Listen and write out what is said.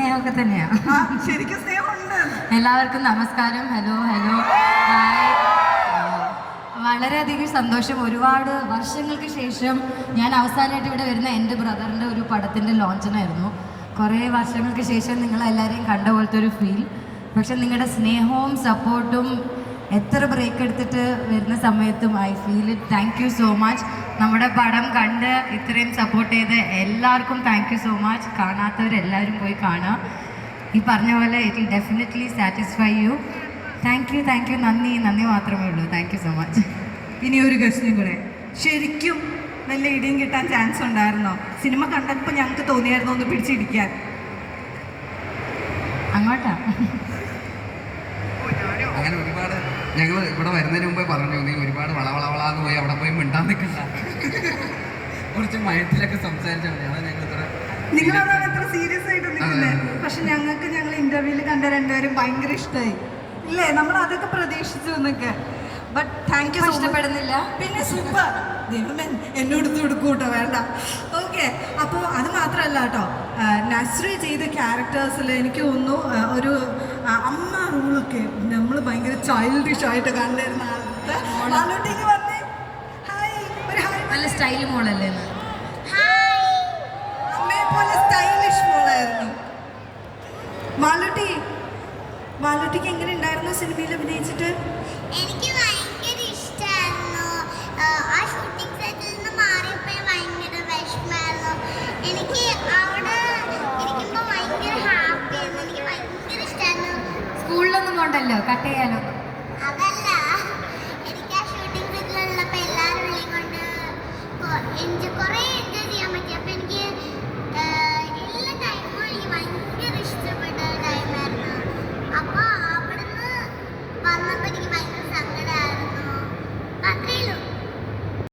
സ്നേഹമൊക്കെ തന്നെയാണ്. ശരിക്കും സ്നേഹമുണ്ട്. എല്ലാവർക്കും നമസ്കാരം. Hello hello hi. വളരെയധികം സന്തോഷം. ഒരുപാട് വർഷങ്ങൾക്ക് ശേഷം ഞാൻ അവസാനമായിട്ട് ഇവിടെ വരുന്ന എൻ്റെ ബ്രദറിൻ്റെ ഒരു പടത്തിൻ്റെ ലോഞ്ചിനായിരുന്നു. കുറേ വർഷങ്ങൾക്ക് ശേഷം നിങ്ങളെല്ലാവരെയും കണ്ട പോലത്തെ ഒരു ഫീൽ. പക്ഷെ നിങ്ങളുടെ സ്നേഹവും സപ്പോർട്ടും എത്ര ബ്രേക്ക് എടുത്തിട്ട് വരുന്ന സമയത്തും I feel it. Thank you so much. നമ്മുടെ പടം കണ്ട് ഇത്രയും സപ്പോർട്ട് ചെയ്ത് എല്ലാവർക്കും താങ്ക് യു സോ മച്ച്. കാണാത്തവരെല്ലാവരും പോയി കാണുക. ഈ പറഞ്ഞ പോലെ it will definitely satisfy U. Thank you നന്ദി മാത്രമേ ഉള്ളൂ. Thank you so much. ഇനി ഒരു ക്വസ്റ്റ്യൻ കൂടെ, ശരിക്കും നല്ല ഇടിയും കിട്ടാൻ ചാൻസ് ഉണ്ടായിരുന്നോ? സിനിമ കണ്ടപ്പോൾ ഞങ്ങൾക്ക് തോന്നിയായിരുന്നു ഒന്ന് പിടിച്ചിരിക്കാൻ. അങ്ങോട്ടാ അങ്ങനെ ഒരുപാട് ഞങ്ങൾ ഇവിടെ വരുന്നതിന് മുമ്പേ പറഞ്ഞു, നീ ഒരുപാട് വളവളവളാന്ന് പോയി അവിടെ പോയി മിണ്ടാൻ നിൽക്കണ്ട, കുറച്ച് മയത്തിലൊക്കെ സംസാരിച്ചാൽ മതി. അതാണ് ഞങ്ങൾ ഇത്ര നിങ്ങളതാണ് ഇത്ര സീരിയസ് ആയിട്ട് നിൽക്കുന്നത്. പക്ഷെ ഞങ്ങൾ ഇന്റർവ്യൂവിൽ കണ്ട രണ്ടുപേരും ഭയങ്കര ഇഷ്ടമായി ഇല്ലേ? നമ്മൾ അതൊക്കെ പ്രതീക്ഷിച്ചു എന്നൊക്കെ. But thank you. ഇഷ്ടപ്പെടുന്നില്ല പിന്നെ സൂപ്പർ. ദൈവമേ എന്നോട് കൊടുക്കൂട്ടോ, വേണ്ട. ഓക്കെ, അപ്പോൾ അത് മാത്രമല്ല കേട്ടോ, നസ്രി ചെയ്ത ക്യാരക്ടേഴ്സിൽ എനിക്ക് തോന്നുന്നു ഒരു അമ്മ റൂളൊക്കെ നമ്മൾ ഭയങ്കര ചൈൽഡിഷ് ആയിട്ട് കണ്ടിരുന്ന ആളോട്ടേക്ക് വന്നേ. ഹായ്, ഒരു ഹായ്. നല്ല സ്റ്റൈൽ മോളല്ലേ? അമ്മയെ പോലെ സ്റ്റൈലിഷ് മോളായിരുന്നു മാലൂട്ടിക്ക് എങ്ങനെ ഉണ്ടായിരുന്നു സിനിമയിൽ അഭിനയിച്ചിട്ട്? എനിക്ക് ഭയങ്കര ഇഷ്ടമായിരുന്നു. ആ ഷൂട്ടിംഗ് സെറ്റിൽ നിന്ന് മാറിയപ്പോൾ ഭയങ്കര വിഷമമായിരുന്നു. എനിക്ക് അവിടെ ഇരിക്കുമ്പോൾ ഭയങ്കര ഹാപ്പി ആയിരുന്നു. എനിക്ക് ഭയങ്കര ഇഷ്ടമായിരുന്നു. സ്കൂളിലൊന്നും പോകണ്ടല്ലോ, കട്ട് ചെയ്യാലോ.